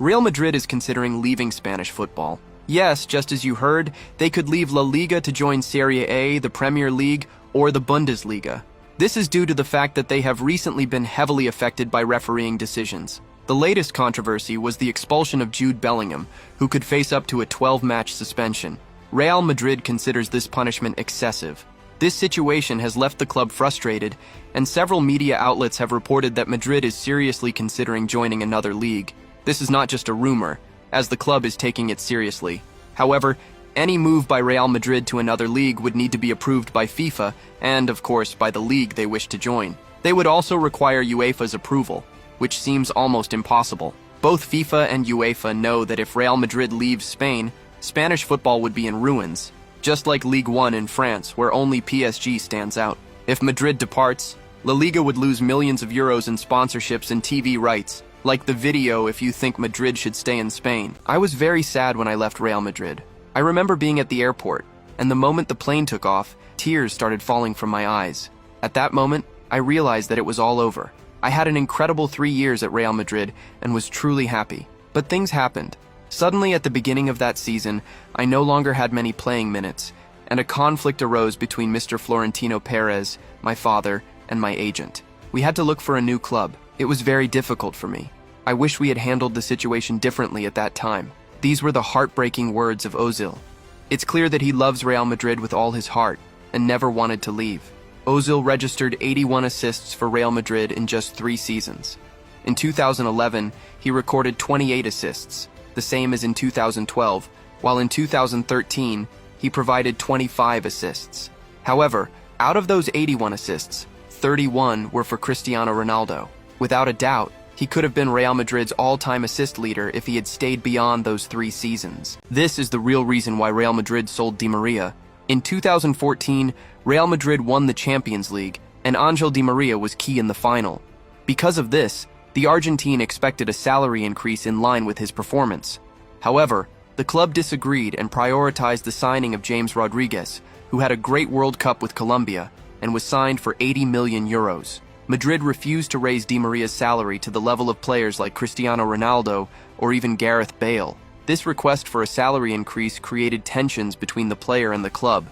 Real Madrid is considering leaving Spanish football. Yes, just as you heard, they could leave La Liga to join Serie A, the Premier League, or the Bundesliga. This is due to the fact that they have recently been heavily affected by refereeing decisions. The latest controversy was the expulsion of Jude Bellingham, who could face up to a 12-match suspension. Real Madrid considers this punishment excessive. This situation has left the club frustrated, and several media outlets have reported that Madrid is seriously considering joining another league. This is not just a rumor, as the club is taking it seriously. However, any move by Real Madrid to another league would need to be approved by FIFA and, of course, by the league they wish to join. They would also require UEFA's approval, which seems almost impossible. Both FIFA and UEFA know that if Real Madrid leaves Spain, Spanish football would be in ruins, just like Ligue 1 in France, where only PSG stands out. If Madrid departs, La Liga would lose millions of euros in sponsorships and TV rights, like the video if you think Madrid should stay in Spain. I was very sad when I left Real Madrid. I remember being at the airport, and the moment the plane took off, tears started falling from my eyes. At that moment, I realized that it was all over. I had an incredible 3 years at Real Madrid and was truly happy. But things happened. Suddenly at the beginning of that season, I no longer had many playing minutes, and a conflict arose between Mr. Florentino Perez, my father, and my agent. We had to look for a new club. It was very difficult for me. I wish we had handled the situation differently at that time. These were the heartbreaking words of Ozil. It's clear that he loves Real Madrid with all his heart and never wanted to leave. Ozil registered 81 assists for Real Madrid in just 3 seasons. In 2011, he recorded 28 assists, the same as in 2012, while in 2013, he provided 25 assists. However, out of those 81 assists, 31 were for Cristiano Ronaldo. Without a doubt, he could have been Real Madrid's all-time assist leader if he had stayed beyond those 3 seasons. This is the real reason why Real Madrid sold Di Maria. In 2014, Real Madrid won the Champions League, and Angel Di Maria was key in the final. Because of this, the Argentine expected a salary increase in line with his performance. However, the club disagreed and prioritized the signing of James Rodriguez, who had a great World Cup with Colombia and was signed for 80 million euros. Madrid refused to raise Di Maria's salary to the level of players like Cristiano Ronaldo or even Gareth Bale. This request for a salary increase created tensions between the player and the club,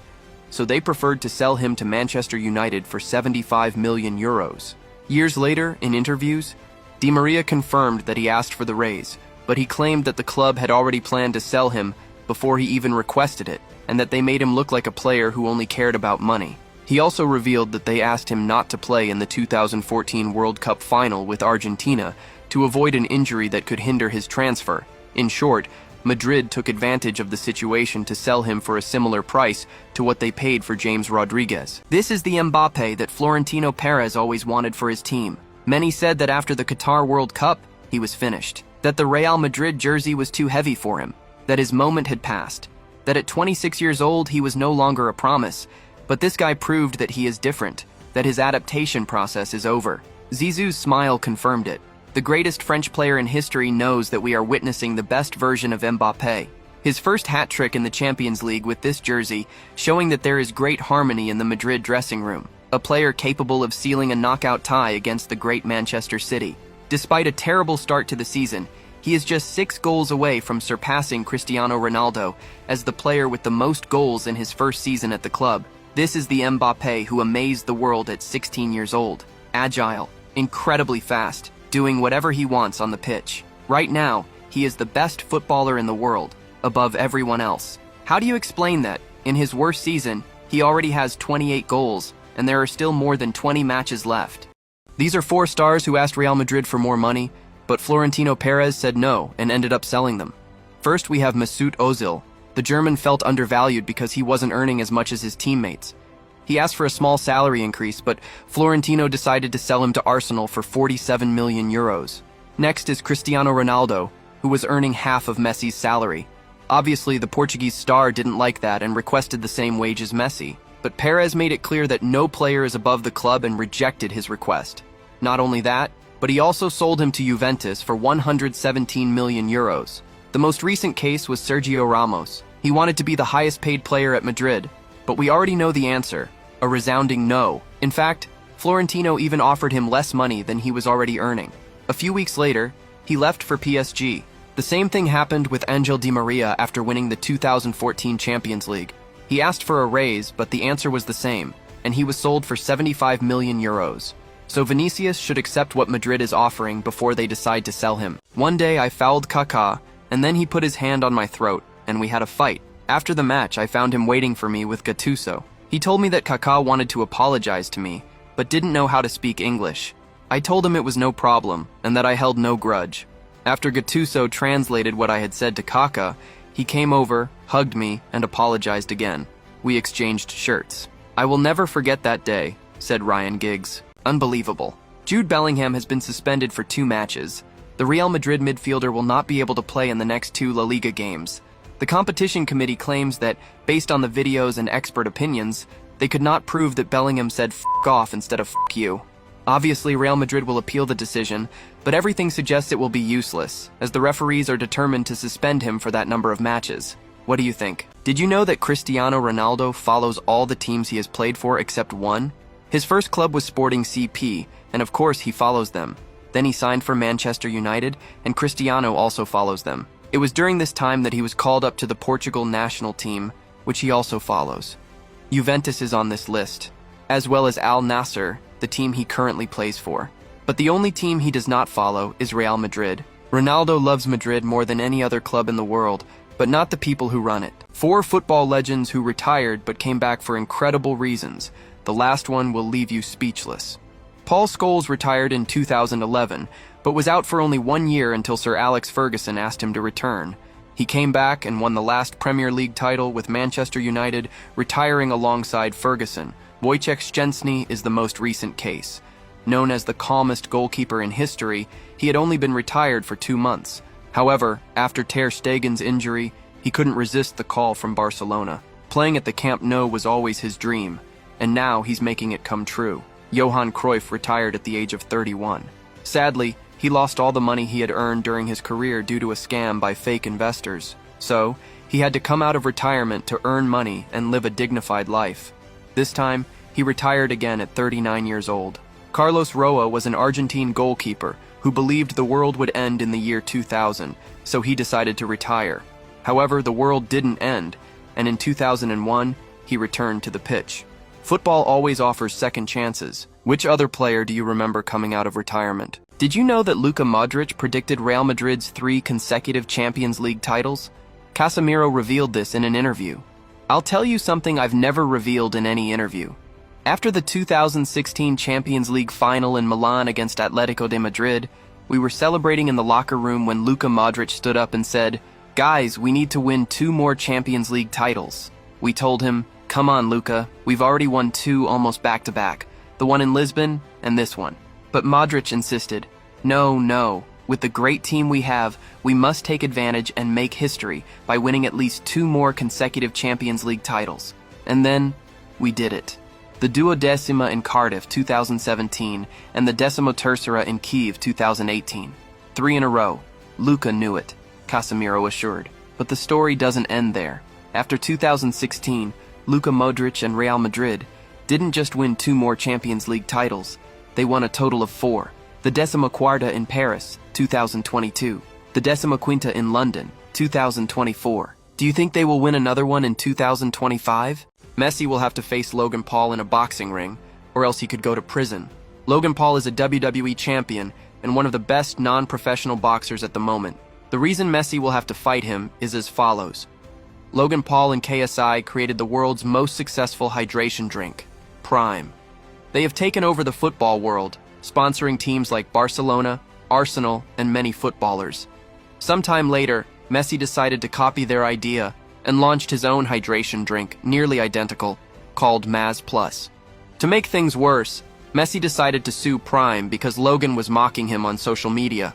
so they preferred to sell him to Manchester United for 75 million euros. Years later, in interviews, Di Maria confirmed that he asked for the raise, but he claimed that the club had already planned to sell him before he even requested it, and that they made him look like a player who only cared about money. He also revealed that they asked him not to play in the 2014 World Cup final with Argentina to avoid an injury that could hinder his transfer. In short, Madrid took advantage of the situation to sell him for a similar price to what they paid for James Rodriguez. This is the Mbappé that Florentino Perez always wanted for his team. Many said that after the Qatar World Cup, he was finished. That the Real Madrid jersey was too heavy for him. That his moment had passed. That at 26 years old, he was no longer a promise. But this guy proved that he is different, that his adaptation process is over. Zizou's smile confirmed it. The greatest French player in history knows that we are witnessing the best version of Mbappé. His first hat-trick in the Champions League with this jersey, showing that there is great harmony in the Madrid dressing room. A player capable of sealing a knockout tie against the great Manchester City. Despite a terrible start to the season, he is just 6 goals away from surpassing Cristiano Ronaldo as the player with the most goals in his first season at the club. This is the Mbappé who amazed the world at 16 years old. Agile, incredibly fast, doing whatever he wants on the pitch. Right now, he is the best footballer in the world, above everyone else. How do you explain that? In his worst season, he already has 28 goals, and there are still more than 20 matches left. These are 4 stars who asked Real Madrid for more money, but Florentino Perez said no and ended up selling them. First, we have Mesut Ozil. The German felt undervalued because he wasn't earning as much as his teammates. He asked for a small salary increase, but Florentino decided to sell him to Arsenal for 47 million euros. Next is Cristiano Ronaldo, who was earning half of Messi's salary. Obviously, the Portuguese star didn't like that and requested the same wage as Messi. But Perez made it clear that no player is above the club and rejected his request. Not only that, but he also sold him to Juventus for 117 million euros. The most recent case was Sergio Ramos. He wanted to be the highest paid player at Madrid, but we already know the answer, a resounding no. In fact, Florentino even offered him less money than he was already earning. A few weeks later, he left for PSG. The same thing happened with Angel Di Maria after winning the 2014 Champions League. He asked for a raise, but the answer was the same, and he was sold for 75 million euros. So Vinicius should accept what Madrid is offering before they decide to sell him. One day I fouled Kaká, and then he put his hand on my throat, and we had a fight. After the match, I found him waiting for me with Gattuso. He told me that Kaká wanted to apologize to me, but didn't know how to speak English. I told him it was no problem, and that I held no grudge. After Gattuso translated what I had said to Kaká, he came over, hugged me, and apologized again. We exchanged shirts. I will never forget that day, said Ryan Giggs. Unbelievable. Jude Bellingham has been suspended for 2 matches. The Real Madrid midfielder will not be able to play in the next 2 La Liga games. The competition committee claims that, based on the videos and expert opinions, they could not prove that Bellingham said "f*** off" instead of "f*** you." Obviously, Real Madrid will appeal the decision, but everything suggests it will be useless, as the referees are determined to suspend him for that number of matches. What do you think? Did you know that Cristiano Ronaldo follows all the teams he has played for except one? His first club was Sporting CP, and of course he follows them. Then he signed for Manchester United, and Cristiano also follows them. It was during this time that he was called up to the Portugal national team, which he also follows. Juventus is on this list, as well as Al Nassr, the team he currently plays for. But the only team he does not follow is Real Madrid. Ronaldo loves Madrid more than any other club in the world, but not the people who run it. 4 football legends who retired but came back for incredible reasons. The last one will leave you speechless. Paul Scholes retired in 2011, but was out for only 1 year until Sir Alex Ferguson asked him to return. He came back and won the last Premier League title with Manchester United, retiring alongside Ferguson. Wojciech Szczęsny is the most recent case. Known as the calmest goalkeeper in history, he had only been retired for 2 months. However, after Ter Stegen's injury, he couldn't resist the call from Barcelona. Playing at the Camp Nou was always his dream, and now he's making it come true. Johan Cruyff retired at the age of 31. Sadly, he lost all the money he had earned during his career due to a scam by fake investors. So, he had to come out of retirement to earn money and live a dignified life. This time, he retired again at 39 years old. Carlos Roa was an Argentine goalkeeper who believed the world would end in the year 2000, so he decided to retire. However, the world didn't end, and in 2001, he returned to the pitch. Football always offers second chances. Which other player do you remember coming out of retirement? Did you know that Luka Modric predicted Real Madrid's 3 consecutive Champions League titles? Casemiro revealed this in an interview. I'll tell you something I've never revealed in any interview. After the 2016 Champions League final in Milan against Atletico de Madrid, we were celebrating in the locker room when Luka Modric stood up and said, "Guys, we need to win 2 more Champions League titles." We told him, "Come on, Luka, we've already won 2 almost back-to-back, the one in Lisbon and this one." But Modric insisted, No, with the great team we have, we must take advantage and make history by winning at least 2 more consecutive Champions League titles. And then, we did it. The Duodecima in Cardiff 2017 and the Decimotercera in Kiev 2018. 3 in a row. Luka knew it, Casemiro assured. But the story doesn't end there. After 2016, Luka Modric and Real Madrid didn't just win 2 more Champions League titles, they won a total of 4. The Decimocuarta in Paris, 2022. The Decimoquinta in London, 2024. Do you think they will win another one in 2025? Messi will have to face Logan Paul in a boxing ring, or else he could go to prison. Logan Paul is a WWE champion and one of the best non-professional boxers at the moment. The reason Messi will have to fight him is as follows. Logan Paul and KSI created the world's most successful hydration drink, Prime. They have taken over the football world, sponsoring teams like Barcelona, Arsenal, and many footballers. Sometime later, Messi decided to copy their idea and launched his own hydration drink, nearly identical, called Maz Plus. To make things worse, Messi decided to sue Prime because Logan was mocking him on social media.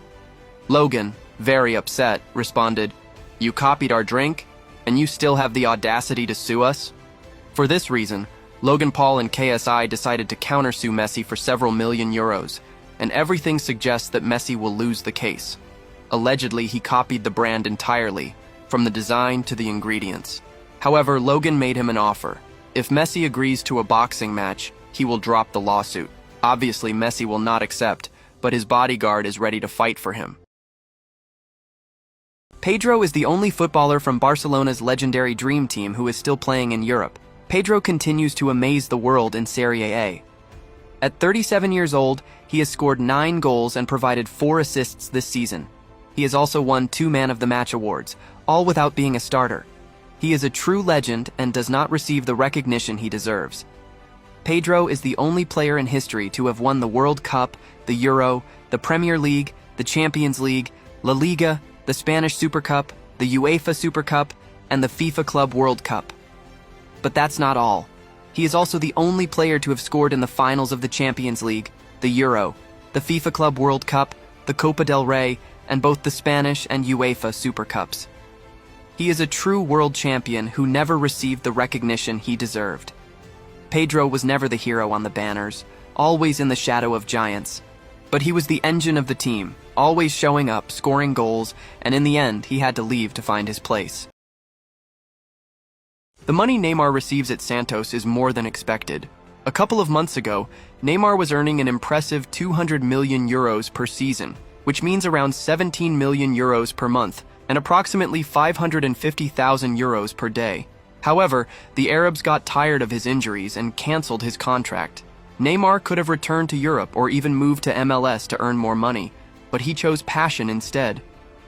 Logan, very upset, responded, "You copied our drink, and you still have the audacity to sue us?" For this reason, Logan Paul and KSI decided to countersue Messi for several million euros, and everything suggests that Messi will lose the case. Allegedly, he copied the brand entirely, from the design to the ingredients. However, Logan made him an offer. If Messi agrees to a boxing match, he will drop the lawsuit. Obviously, Messi will not accept, but his bodyguard is ready to fight for him. Pedro is the only footballer from Barcelona's legendary Dream Team who is still playing in Europe. Pedro continues to amaze the world in Serie A. At 37 years old, he has scored 9 goals and provided 4 assists this season. He has also won 2 Man of the Match awards, all without being a starter. He is a true legend and does not receive the recognition he deserves. Pedro is the only player in history to have won the World Cup, the Euro, the Premier League, the Champions League, La Liga, the Spanish Super Cup, the UEFA Super Cup, and the FIFA Club World Cup. But that's not all. He is also the only player to have scored in the finals of the Champions League, the Euro, the FIFA Club World Cup, the Copa del Rey, and both the Spanish and UEFA Super Cups. He is a true world champion who never received the recognition he deserved. Pedro was never the hero on the banners, always in the shadow of giants. But he was the engine of the team, always showing up, scoring goals, and in the end, he had to leave to find his place. The money Neymar receives at Santos is more than expected. A couple of months ago, Neymar was earning an impressive 200 million euros per season, which means around 17 million euros per month, and approximately 550,000 euros per day. However, the Arabs got tired of his injuries and cancelled his contract. Neymar could have returned to Europe or even moved to MLS to earn more money, but he chose passion instead,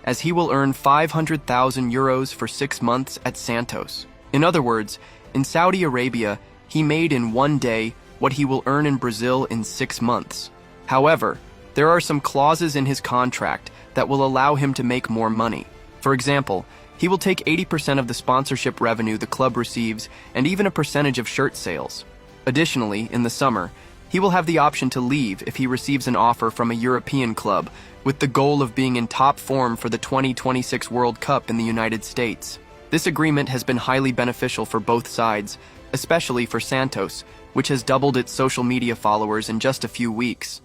as he will earn 500,000 euros for 6 months at Santos. In other words, in Saudi Arabia, he made in 1 day what he will earn in Brazil in 6 months. However, there are some clauses in his contract that will allow him to make more money. For example, he will take 80% of the sponsorship revenue the club receives and even a percentage of shirt sales. Additionally, in the summer, he will have the option to leave if he receives an offer from a European club with the goal of being in top form for the 2026 World Cup in the United States. This agreement has been highly beneficial for both sides, especially for Santos, which has doubled its social media followers in just a few weeks.